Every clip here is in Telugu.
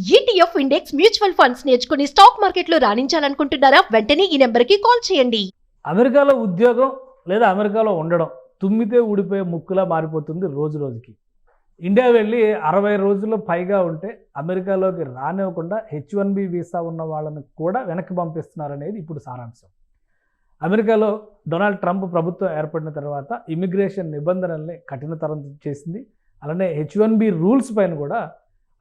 ETF ఇండెక్స్ మ్యూచువల్ ఫండ్స్ నేర్చుకుని స్టాక్ మార్కెట్లో రాణించాలనుకుంటున్నారా? వెంటనే ఈ నెంబర్కి కాల్ చేయండి. అమెరికాలో ఉద్యోగం లేదా అమెరికాలో ఉండడం తుమ్మితే ఊడిపోయే ముక్కులా మారిపోతుంది రోజు రోజుకి. ఇండియా వెళ్ళి 60 రోజులు పైగా ఉంటే అమెరికాలోకి రానివ్వకుండా H1B వీసా ఉన్న వాళ్ళని కూడా వెనక్కి పంపిస్తున్నారనేది ఇప్పుడు సారాంశం. అమెరికాలో డొనాల్డ్ ట్రంప్ ప్రభుత్వం ఏర్పడిన తర్వాత ఇమిగ్రేషన్ నిబంధనల్ని కఠినతరం చేసింది. అలానే H1B రూల్స్ పైన కూడా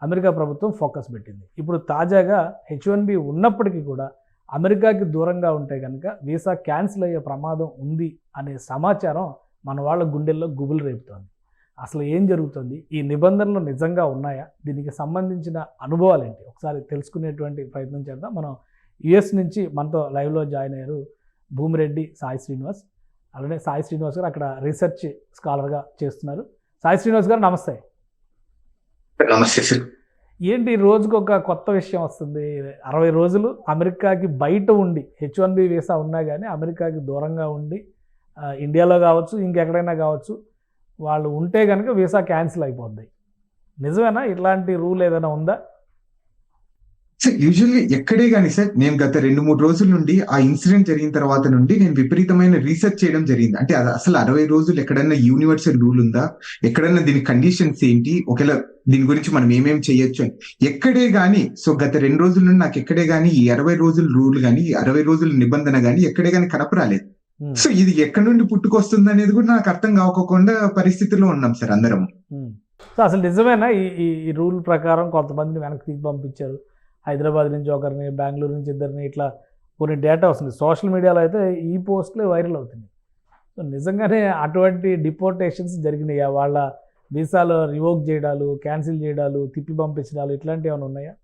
అమెరికా ప్రభుత్వం ఫోకస్ పెట్టింది. ఇప్పుడు తాజాగా H1B ఉన్నప్పటికీ కూడా అమెరికాకి దూరంగా ఉంటే కనుక వీసా క్యాన్సిల్ అయ్యే ప్రమాదం ఉంది అనే సమాచారం మన వాళ్ళ గుండెల్లో గుబులు రేపుతోంది. అసలు ఏం జరుగుతుంది? ఈ నిబంధనలు నిజంగా ఉన్నాయా? దీనికి సంబంధించిన అనుభవాలు ఏంటి? ఒకసారి తెలుసుకునేటువంటి ప్రయత్నం చేద్దాం. మనం యుఎస్ నుంచి మనతో లైవ్లో జాయిన్ అయ్యారు భూమిరెడ్డి సాయి శ్రీనివాస్. అలానే సాయి శ్రీనివాస్ గారు అక్కడ రీసెర్చ్ స్కాలర్గా చేస్తున్నారు. సాయి శ్రీనివాస్ గారు నమస్తే. నమస్తే సార్. ఏంటి రోజుకు ఒక కొత్త విషయం వస్తుంది? 60 రోజులు అమెరికాకి బయట ఉండి H1B వీసా ఉన్నా కానీ అమెరికాకి దూరంగా ఉండి ఇండియాలో కావచ్చు ఇంకెక్కడైనా కావచ్చు వాళ్ళు ఉంటే కనుక వీసా క్యాన్సిల్ అయిపోద్ది. నిజమేనా? ఇట్లాంటి రూల్ ఏదైనా ఉందా? సార్ యూజువల్లీ ఎక్కడే కానీ సార్ నేను గత 2-3 రోజుల నుండి ఆ ఇన్సిడెంట్ జరిగిన తర్వాత నుండి నేను విపరీతమైన రీసెర్చ్ చేయడం జరిగింది. అంటే అది అసలు 60 రోజులు ఎక్కడన్నా యూనివర్సల్ రూల్ ఉందా, ఎక్కడన్నా దీని కండిషన్స్ ఏంటి, ఒకవేళ దీని గురించి మనం ఏమేమి చేయొచ్చు అని ఎక్కడే కానీ. సో గత 2 రోజుల నుండి నాకు ఎక్కడే కానీ ఈ 60 రోజుల రూల్ కానీ ఈ 60 రోజుల నిబంధన కానీ ఎక్కడే కానీ కనపరాలేదు. సో ఇది ఎక్కడి నుండి పుట్టుకొస్తుంది అనేది కూడా నాకు అర్థం కాకోకుండా పరిస్థితిలో ఉన్నాం సార్ అందరం. సో అసలు నిజమేనా ఈ రూల్ ప్రకారం కొంతమందిని వెనక్కి తీసి పంపించారు? హైదరాబాద్ నుంచి ఒకరిని, బెంగళూరు నుంచి ఇద్దరిని, ఇట్లా కొన్ని డేటా వస్తుంది. సోషల్ మీడియాలో అయితే ఈ పోస్టులే వైరల్ అవుతుంది. సో నిజంగానే అటువంటి డిపోర్టేషన్స్ జరిగినాయా? వాళ్ళ వీసాలు రివోక్ చేయడాలు, క్యాన్సిల్ చేయడాలు, తిప్పి పంపించడాలు ఇట్లాంటివి ఏమైనా ఉన్నాయా?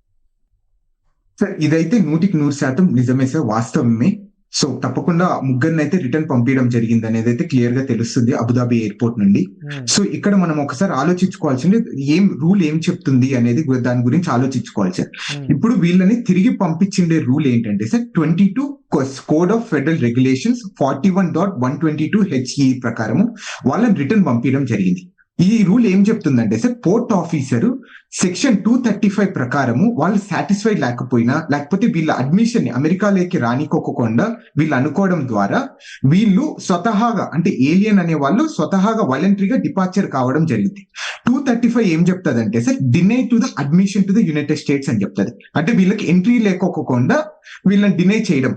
సార్ ఇదైతే 100% నిజమే సార్, వాస్తవమే. సో తప్పకుండా ముగ్గురిని అయితే రిటర్న్ పంపించడం జరిగింది అనేది అయితే క్లియర్ గా తెలుస్తుంది అబుదాబి ఎయిర్పోర్ట్ నుండి. సో ఇక్కడ మనం ఒకసారి ఆలోచించుకోవాల్సింది రూల్ ఏం చెప్తుంది అనేది దాని గురించి ఆలోచించుకోవాలి సార్. ఇప్పుడు వీళ్ళని తిరిగి పంపించిండే రూల్ ఏంటంటే sir 22 code of federal regulations 41.122 HE ప్రకారము వాళ్ళని రిటర్న్ పంపించడం జరిగింది. ఈ రూల్ ఏం చెప్తుందంటే సార్ పోర్ట్ ఆఫీసర్ సెక్షన్ 235 ప్రకారము వాళ్ళు సాటిస్ఫైడ్ లేకపోయినా, లేకపోతే వీళ్ళ అడ్మిషన్ ని అమెరికాలోకి రానికోకుండా వీళ్ళు అనుకోవడం ద్వారా వీళ్ళు స్వతహాగా అంటే ఏలియన్ అనే వాళ్ళు స్వతహాగా వాలంటరీగా డిపార్చర్ కావడం జరిగింది. 235 ఏం చెప్తుందంటే sir deny to the admission to the United states అని చెప్తుంది. అంటే వీళ్ళకి ఎంట్రీ లేకోకుండా వీళ్ళని డినై చేయడం.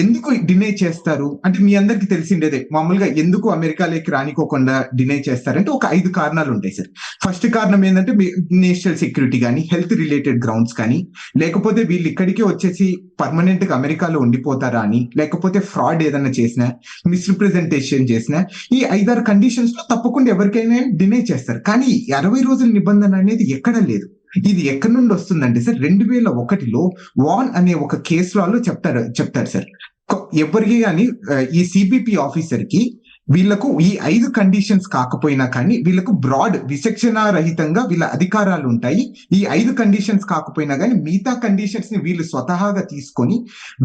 ఎందుకు డినై చేస్తారు అంటే మీ అందరికి తెలిసిండేదే, మామూలుగా ఎందుకు అమెరికాలోకి రానికోకుండా డినై చేస్తారంటే ఒక 5 కారణాలు ఉంటాయి సార్. ఫస్ట్ కారణం ఏంటంటే నేషనల్ సెక్యూరిటీ కానీ, హెల్త్ రిలేటెడ్ గ్రౌండ్స్ కానీ, లేకపోతే వీళ్ళు ఇక్కడికే వచ్చేసి పర్మనెంట్ గా అమెరికాలో ఉండిపోతారా అని, లేకపోతే ఫ్రాడ్ ఏదైనా చేసినా, మిస్రిప్రజెంటేషన్ చేసినా, ఈ 5-6 కండిషన్స్ లో తప్పకుండా ఎవరికైనా డినై చేస్తారు. కానీ 60 రోజుల నిబంధన అనేది ఎక్కడ లేదు. ఇది ఎక్కడి నుండి వస్తుందంటే సార్ 2001లో వాన్ అనే ఒక కేసులో చెప్తారు సార్. ఎవరికి కానీ ఈ సిబిపి ఆఫీసర్ కి వీళ్ళకు ఈ 5 కండిషన్స్ కాకపోయినా కానీ వీళ్ళకు బ్రాడ్ విచక్షణ రహితంగా వీళ్ళ అధికారాలు ఉంటాయి. ఈ 5 కండిషన్స్ కాకపోయినా కానీ మిగతా కండిషన్స్ ని వీళ్ళు స్వతహాగా తీసుకొని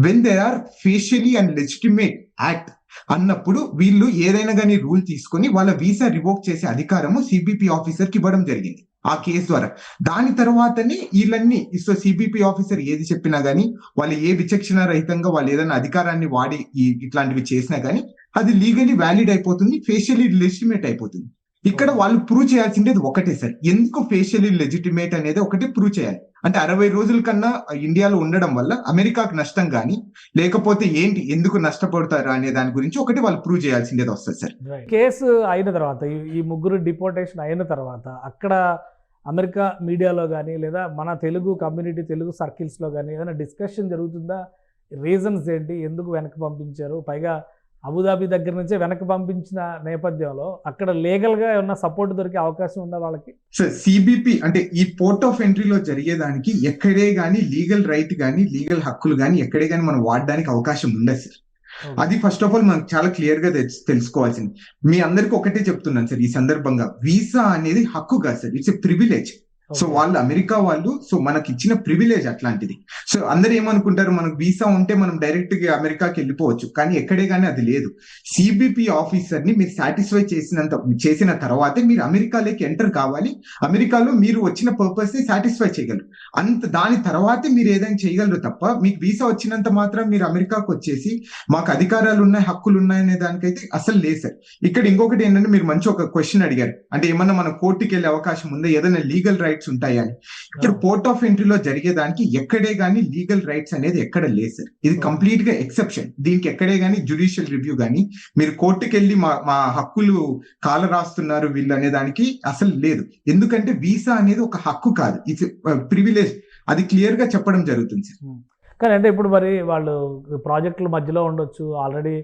when they are facially and legitimate act అన్నప్పుడు వీళ్ళు ఏదైనా కానీ రూల్ తీసుకొని వాళ్ళ వీసా రివోక్ చేసే అధికారము సిబిపి ఆఫీసర్ కి ఇవ్వడం జరిగింది ఆ కేసు ద్వారా. దాని తర్వాతనే వీళ్ళన్ని సిబిపి ఆఫీసర్ ఏది చెప్పినా గానీ, వాళ్ళు ఏ విచక్షణ రహితంగా వాళ్ళు ఏదైనా అధికారాన్ని వాడి ఇట్లాంటివి చేసినా గానీ అది లీగలీ వ్యాలిడ్ అయిపోతుంది, ఫేషియలీ లెజిటిమేట్ అయిపోతుంది. ఇక్కడ వాళ్ళు ప్రూవ్ చేయాల్సిందేది ఒకటే సార్, ఎందుకు ఫేషియలీ లెజిటిమేట్ అనేది ఒకటే ప్రూవ్ చేయాలి. అంటే 60 రోజుల కన్నా ఇండియాలో ఉండడం వల్ల అమెరికాకు నష్టం కానీ, లేకపోతే ఏంటి ఎందుకు నష్టపడతారు అనే దాని గురించి ఒకటి వాళ్ళు ప్రూవ్ చేయాల్సిందేది వస్తుంది సార్. కేసు అయిన తర్వాత ఈ ముగ్గురు డిపోర్టేషన్ అయిన తర్వాత అక్కడ అమెరికా మీడియాలో కానీ లేదా మన తెలుగు కమ్యూనిటీ, తెలుగు సర్కిల్స్లో కానీ ఏదైనా డిస్కషన్ జరుగుతుందా? రీజన్స్ ఏంటి, ఎందుకు వెనక్కి పంపించారు? పైగా అబుదాబి దగ్గర నుంచే వెనక్కి పంపించిన నేపథ్యంలో అక్కడ లీగల్గా ఏమన్నా సపోర్ట్ దొరికే అవకాశం ఉందా వాళ్ళకి? సార్ సిబిపి అంటే ఈ పోర్ట్ ఆఫ్ ఎంట్రీలో జరిగేదానికి ఎక్కడే గానీ లీగల్ రైట్ గానీ లీగల్ హక్కులు గానీ ఎక్కడే గానీ మనం వాడడానికి అవకాశం ఉండదు సార్. అది ఫస్ట్ ఆఫ్ ఆల్ మనకు చాలా క్లియర్ గా తెలుసుకోవాల్సింది. మీ అందరికి ఒకటే చెప్తున్నాను సార్ ఈ సందర్భంగా, వీసా అనేది హక్కు కాదు sir, it's a privilege. So వాళ్ళు అమెరికా వాళ్ళు, సో మనకి ఇచ్చిన ప్రివిలేజ్ అట్లాంటిది. సో అందరు ఏమనుకుంటారు, మనకు వీసా ఉంటే మనం డైరెక్ట్ గా అమెరికాకి వెళ్ళిపోవచ్చు, కానీ ఎక్కడే కానీ అది లేదు. సిబిపి ఆఫీసర్ ని మీరు సాటిస్ఫై చేసిన తర్వాతే మీరు అమెరికాలోకి ఎంటర్ కావాలి. అమెరికాలో మీరు వచ్చిన పర్పస్ ని సాటిస్ఫై చేయగలరు. అంత దాని తర్వాతే మీరు ఏదైనా చేయగలరు తప్ప మీకు వీసా వచ్చినంత మాత్రం మీరు అమెరికాకు వచ్చేసి మాకు అధికారాలు ఉన్నాయి, హక్కులు ఉన్నాయి అనే దానికైతే అసలు లేదు సార్. ఇక్కడ ఇంకొకటి ఏంటంటే మీరు మంచి ఒక క్వశ్చన్ అడిగారు, అంటే ఏమన్నా మనం కోర్టుకి వెళ్ళే అవకాశం ఉందా, ఏదైనా లీగల్ రైట్స్ ఉంటాయా అని. ఇక్కడ పోర్ట్ ఆఫ్ ఎంట్రీలో జరిగేదానికి ఎక్కడే గానీ లీగల్ రైట్స్ అనేది ఎక్కడ లేదు సార్. ఇది కంప్లీట్ గా ఎక్సెప్షన్. దీనికి ఎక్కడే గానీ జ్యుడిషియల్ రివ్యూ గానీ మీరు కోర్టుకి వెళ్ళి మా హక్కులు కాల రాస్తున్నారు వీళ్ళు అనే దానికి అసలు లేదు. ఎందుకంటే వీసా అనేది ఒక హక్కు కాదు, ఇట్స్ ప్రివిలేజ్. అది క్లియర్ గా చెప్పడం జరుగుతుంది సార్. కానీ అంటే ఇప్పుడు మరి వాళ్ళు ప్రాజెక్టుల మధ్యలో ఉండొచ్చు, ఆల్రెడీ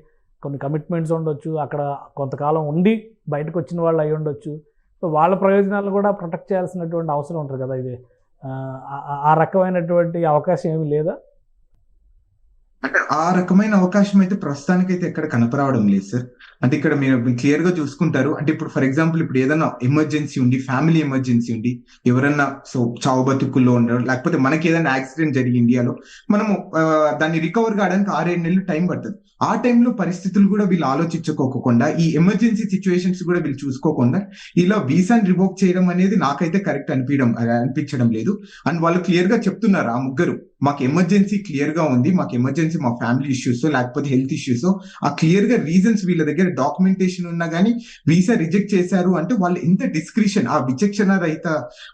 కొన్ని కమిట్మెంట్స్ ఉండొచ్చు, అక్కడ కొంతకాలం ఉండి బయటకు వచ్చిన వాళ్ళు అయి ఉండొచ్చు. సో వాళ్ళ ప్రయోజనాలు కూడా ప్రొటెక్ట్ చేయాల్సినటువంటి అవసరం ఉంటుంది కదా. ఇది ఆ రకమైనటువంటి అవకాశం ఏమీ లేదా? అంటే ఆ రకమైన అవకాశం అయితే ప్రస్తుతానికైతే ఎక్కడ కనపరావడం లేదు సార్. అంటే ఇక్కడ మీరు క్లియర్ గా చూసుకుంటారు, అంటే ఇప్పుడు ఫర్ ఎగ్జాంపుల్ ఇప్పుడు ఏదైనా ఎమర్జెన్సీ ఉండి, ఫ్యామిలీ ఎమర్జెన్సీ ఉండి, ఎవరన్నా సో చావు బతుకుల్లో ఉండరు, లేకపోతే మనకి ఏదైనా యాక్సిడెంట్ జరిగి ఇండియాలో మనము దాన్ని రికవర్ కావడానికి 6-7 నెలలు టైం పడుతుంది. ఆ టైంలో పరిస్థితులు కూడా వీళ్ళు ఆలోచించుకోకుండా, ఈ ఎమర్జెన్సీ సిచ్యువేషన్స్ కూడా వీళ్ళు చూసుకోకుండా ఇలా వీసాని రివోక్ చేయడం అనేది నాకైతే కరెక్ట్ అనిపించడం లేదు. అండ్ వాళ్ళు క్లియర్ గా చెప్తున్నారు ఆ ముగ్గురు, మాకు ఎమర్జెన్సీ క్లియర్ గా ఉంది, మాకు ఎమర్జెన్సీ మా ఫ్యామిలీ ఇష్యూస్ లేకపోతే హెల్త్ ఇష్యూస్, ఆ క్లియర్ గా రీజన్స్ వీళ్ళ దగ్గర డాక్యుమెంటేషన్ ఉన్నా గానీ వీసా రిజెక్ట్ చేశారు అంటే వాళ్ళు ఎంత డిస్క్రిషన్, ఆ విచక్షణ రహిత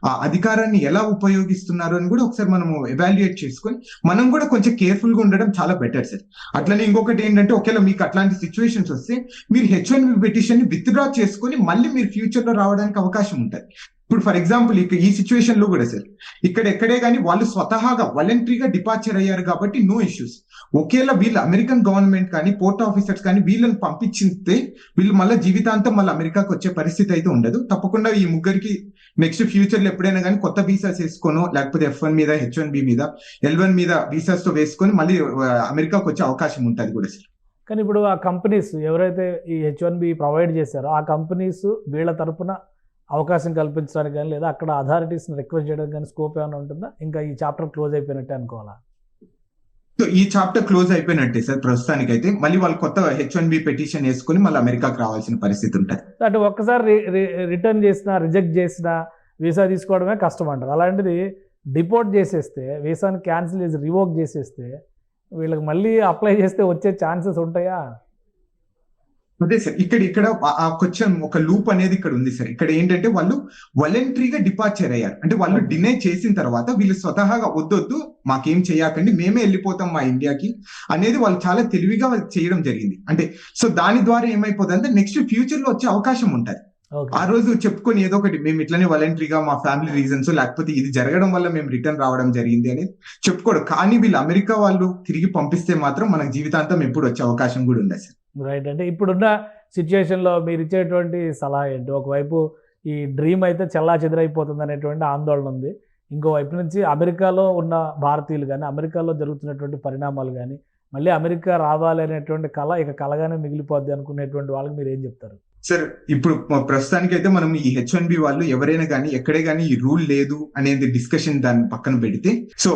ఆ అధికారాన్ని ఎలా ఉపయోగిస్తున్నారు అని కూడా ఒకసారి మనము ఎవాల్యుయేట్ చేసుకొని మనం కూడా కొంచెం కేర్ఫుల్ గా ఉండడం చాలా బెటర్ సార్. అట్లనే ఇంకొకటి ఏంటంటే, ఒకవేళ మీకు అట్లాంటి సిచ్యువేషన్స్ వస్తే మీరు H1B పిటిషన్ ని విత్డ్రా చేసుకొని మళ్ళీ మీరు ఫ్యూచర్ లో రావడానికి అవకాశం ఉంటుంది. ఇప్పుడు ఫర్ ఎగ్జాంపుల్ ఈ సిచ్యువేషన్ లో కూడా సార్ ఇక్కడ ఎక్కడే కానీ వాళ్ళు స్వతహాగా వాలంటరీగా డిపార్చర్ అయ్యారు కాబట్టి నో ఇష్యూస్. ఒకేలా వీళ్ళు అమెరికన్ గవర్నమెంట్ కానీ పోర్ట్ ఆఫీసర్స్ కానీ వీళ్ళని పంపించితే వీళ్ళు మళ్ళీ జీవితాంతం మళ్ళీ అమెరికాకు వచ్చే పరిస్థితి అయితే ఉండదు. తప్పకుండా ఈ ముగ్గురికి నెక్స్ట్ ఫ్యూచర్ లో ఎప్పుడైనా కానీ కొత్త వీసాస్ వేసుకోనో లేకపోతే F1 మీద H1B మీద L1 మీద వీసాస్ తో వేసుకొని మళ్ళీ అమెరికాకు వచ్చే అవకాశం ఉంటుంది కూడా సార్. కానీ ఇప్పుడు ఆ కంపెనీస్ ఎవరైతే ఈ H1B ప్రొవైడ్ చేశారో ఆ కంపెనీస్ వీళ్ళ తరపున అవకాశం కల్పించడానికి కానీ లేదా అక్కడ అథారిటీస్ని రిక్వెస్ట్ చేయడానికి కానీ స్కోప్ ఏమైనా ఉంటుందా? ఇంకా ఈ చాప్టర్ క్లోజ్ అయిపోయినట్టే అనుకోవాలా? సో ఈ చాప్టర్ క్లోజ్ అయిపోయినట్టే సార్ ప్రస్తుతానికి అయితే. మళ్ళీ వాళ్ళు కొత్త H1B పిటిషన్ వేసుకొని మళ్ళీ అమెరికాకు రావాల్సిన పరిస్థితి ఉంటుంది. అంటే ఒక్కసారి రిటర్న్ చేసినా రిజెక్ట్ చేసినా వీసా తీసుకోవడమే కష్టం అంటారు. అలాంటిది డిపోర్ట్ చేసేస్తే, వీసాని క్యాన్సిల్ చేసి రివోక్ చేసేస్తే వీళ్ళకి మళ్ళీ అప్లై చేస్తే వచ్చే ఛాన్సెస్ ఉంటాయా? అదే సార్, ఇక్కడ కొంచెం ఒక లూప్ అనేది ఇక్కడ ఉంది సార్. ఇక్కడ ఏంటంటే వాళ్ళు వాలంటరీగా డిపార్చర్ అయ్యారు, అంటే వాళ్ళు డినై చేసిన తర్వాత వీళ్ళు స్వతహాగా వద్దొద్దు మాకేం చేయకండి మేమే వెళ్ళిపోతాం మా ఇండియాకి అనేది వాళ్ళు చాలా తెలివిగా చేయడం జరిగింది. అంటే సో దాని ద్వారా ఏమైపోతుంది అంటే నెక్స్ట్ ఫ్యూచర్ లో వచ్చే అవకాశం ఉంటుంది. ఆ రోజు చెప్పుకొని ఏదో ఒకటి మేము ఇట్లనే వాలంటరీగా మా ఫ్యామిలీ రీజన్స్ లేకపోతే ఇది జరగడం వల్ల మేము రిటర్న్ రావడం జరిగింది అనేది చెప్పుకోడు. కానీ వీళ్ళు అమెరికా వాళ్ళు తిరిగి పంపిస్తే మాత్రం మనకు జీవితాంతం ఎప్పుడు వచ్చే అవకాశం కూడా ఉంది సార్. రైట్. అంటే ఇప్పుడున్న సిచ్యుయేషన్లో మీరు ఇచ్చేటువంటి సలహా ఏంటి? ఒకవైపు ఈ డ్రీమ్ అయితే చెల్లా చెదరైపోతుంది అనేటువంటి ఆందోళన ఉంది, ఇంకోవైపు నుంచి అమెరికాలో ఉన్న భారతీయులు కానీ అమెరికాలో జరుగుతున్నటువంటి పరిణామాలు కానీ మళ్ళీ అమెరికా రావాలి అనేటువంటి కళ ఇక కలగానే మిగిలిపోద్ది అనుకునేటువంటి వాళ్ళకి మీరు ఏం చెప్తారు? సార్ ఇప్పుడు ప్రస్తుతానికి అయితే మనం ఈ H1B వాళ్ళు ఎవరైనా కానీ ఎక్కడే కానీ ఈ రూల్ లేదు అనేది డిస్కషన్ దాన్ని పక్కన పెడితే, సో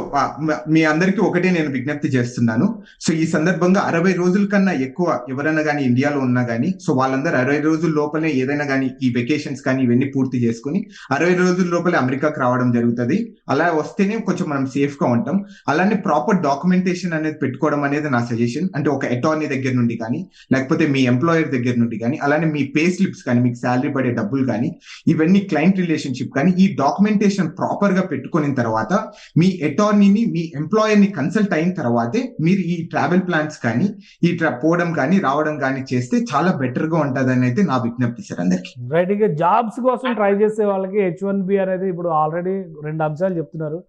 మీ అందరికీ ఒకటే నేను విజ్ఞప్తి చేస్తున్నాను. సో ఈ సందర్భంగా 60 రోజుల కన్నా ఎక్కువ ఎవరైనా కానీ ఇండియాలో ఉన్నా కానీ సో వాళ్ళందరూ 60 రోజుల లోపలే ఏదైనా కానీ ఈ వెకేషన్స్ కానీ ఇవన్నీ పూర్తి చేసుకుని 60 రోజుల లోపలే అమెరికాకు రావడం జరుగుతుంది. అలా వస్తేనే కొంచెం మనం సేఫ్ గా ఉంటాం. అలానే ప్రాపర్ డాక్యుమెంటేషన్ అనేది పెట్టుకోవడం అనేది నా సజెషన్. అంటే ఒక అటార్నీ దగ్గర నుండి కానీ లేకపోతే మీ ఎంప్లాయర్ దగ్గర నుండి కానీ అలానే మీ పే స్లిప్స్ కానీ మీకు శాలరీ పడే డబ్బులు కానీ ఇవన్నీ క్లయింట్ రిలేషన్షిప్ కానీ ఈ డాక్యుమెంటేషన్ ప్రాపర్ గా పెట్టుకున్న తర్వాత మీ అటార్నీని మీ ఎంప్లాయర్ ని కన్సల్ట్ అయిన తర్వాతే మీరు ఈ ట్రావెల్ ప్లాన్స్ కానీ ఈ పోవడం కానీ రావడం కానీ చేస్తే చాలా బెటర్ గా ఉంటుందని అయితే నా విజ్ఞప్తి సార్ అందరికి. రైట్. ఇక జాబ్స్ కోసం ట్రై చేసే వాళ్ళకి H1B అనేది ఇప్పుడు ఆల్రెడీ 2 అంశాలు చెప్తున్నారు.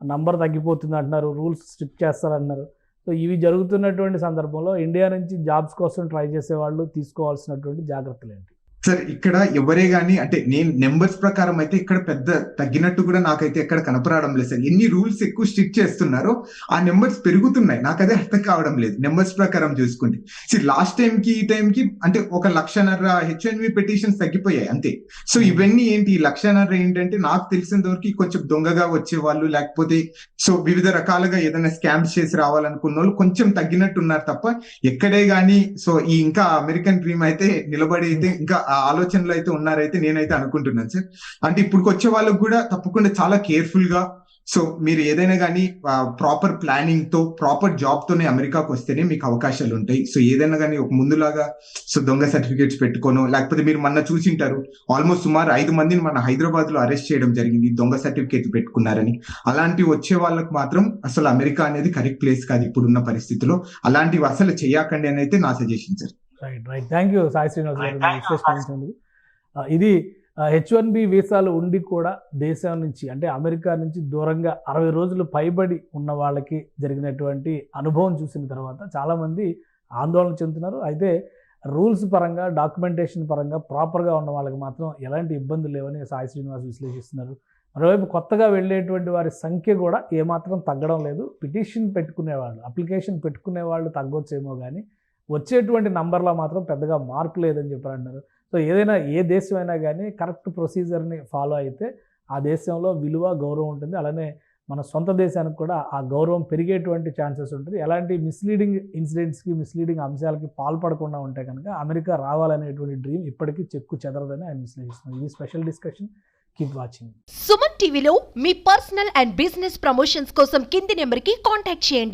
నంబర్ తగ్గిపోతుంది అంటున్నారు, రూల్స్ స్ట్రిక్ట్ చేస్తారంటున్నారు. సో ఇవి జరుగుతున్నటువంటి సందర్భంలో ఇండియా నుంచి జాబ్స్ కోసం ట్రై చేసే వాళ్ళు తీసుకోవాల్సినటువంటి జాగ్రత్తలు ఏంటి? సార్ ఇక్కడ ఎవరే గానీ అంటే నేను నెంబర్స్ ప్రకారం అయితే ఇక్కడ పెద్ద తగ్గినట్టు కూడా నాకైతే ఎక్కడ కనపడడం లేదు సార్. ఎన్ని రూల్స్ ఎక్కువ స్ట్రిక్ట్ చేస్తున్నారో ఆ నెంబర్స్ పెరుగుతున్నాయి, నాకు అదే అర్థం కావడం లేదు నెంబర్స్ ప్రకారం చూసుకుంటే. లాస్ట్ టైం కి ఈ టైం కి అంటే 1,50,000 H1B పిటిషన్స్ తగ్గిపోయాయి అంతే. సో ఇవన్నీ ఏంటి, ఈ 1,50,000 ఏంటంటే నాకు తెలిసినంత వరకు కొంచెం దొంగగా వచ్చే వాళ్ళు లేకపోతే సో వివిధ రకాలుగా ఏదైనా స్కామ్స్ చేసి రావాలనుకున్న వాళ్ళు కొంచెం తగ్గినట్టు ఉన్నారు తప్ప ఎక్కడే గానీ సో ఈ ఇంకా అమెరికన్ డ్రీమ్ అయితే నిలబడి అయితే ఇంకా ఆ ఆలోచనలు అయితే ఉన్నారైతే నేనైతే అనుకుంటున్నాను సార్. అంటే ఇప్పుడు వచ్చే వాళ్ళకు కూడా తప్పకుండా చాలా కేర్ఫుల్ గా సో మీరు ఏదైనా కానీ ప్రాపర్ ప్లానింగ్ తో ప్రాపర్ జాబ్ తోనే అమెరికాకు వస్తేనే మీకు అవకాశాలు ఉంటాయి. సో ఏదైనా కానీ ఒక ముందులాగా సో దొంగ సర్టిఫికేట్స్ పెట్టుకోను, లేకపోతే మీరు మొన్న చూసింటారు ఆల్మోస్ట్ సుమారు 5 మందిని మన హైదరాబాద్ లో అరెస్ట్ చేయడం జరిగింది దొంగ సర్టిఫికేట్ పెట్టుకున్నారని. అలాంటి వచ్చే వాళ్ళకు మాత్రం అసలు అమెరికా అనేది కరెక్ట్ ప్లేస్ కాదు ఇప్పుడున్న పరిస్థితిలో. అలాంటివి అసలు చేయకండి అని అయితే నా suggestion sir. Right thank you Sai Srinivas గారు మీ విశ్లేషించినందుకు. ఇది H1B వీసాలు ఉండి కూడా దేశం నుంచి అంటే అమెరికా నుంచి దూరంగా 60 రోజులు పైబడి ఉన్న వాళ్ళకి జరిగినటువంటి అనుభవం చూసిన తర్వాత చాలామంది ఆందోళన చెందుతున్నారు. అయితే రూల్స్ పరంగా డాక్యుమెంటేషన్ పరంగా ప్రాపర్గా ఉన్న వాళ్ళకి మాత్రం ఎలాంటి ఇబ్బందులు లేవని సాయి శ్రీనివాస్ విశ్లేషిస్తున్నారు. మరోవైపు కొత్తగా వెళ్ళేటువంటి వారి సంఖ్య కూడా ఏమాత్రం తగ్గడం లేదు. పిటిషన్ పెట్టుకునేవాళ్ళు, అప్లికేషన్ పెట్టుకునే వాళ్ళు తగ్గొచ్చేమో కానీ వచ్చేటువంటి నంబర్లో మాత్రం పెద్దగా మార్పు లేదని చెప్పి అంటున్నారు. సో ఏదైనా ఏ దేశం అయినా కానీ కరెక్ట్ ప్రొసీజర్ని ఫాలో అయితే ఆ దేశంలో విలువ గౌరవం ఉంటుంది. అలానే మన సొంత దేశానికి కూడా ఆ గౌరవం పెరిగేటువంటి ఛాన్సెస్ ఉంటుంది. ఎలాంటి మిస్లీడింగ్ ఇన్సిడెంట్స్కి మిస్లీడింగ్ అంశాలకి పాల్పడకుండా ఉంటే కనుక అమెరికా రావాలనేటువంటి డ్రీమ్ ఇప్పటికీ చెక్కు చెదరదని ఆయన విశ్లేషిస్తున్నారు. ఇది special discussion. Keep watching. Suman టీవీలో మీ పర్సనల్ అండ్ బిజినెస్ ప్రమోషన్స్ కోసం కింది నెంబర్కి కాంటాక్ట్ చేయండి.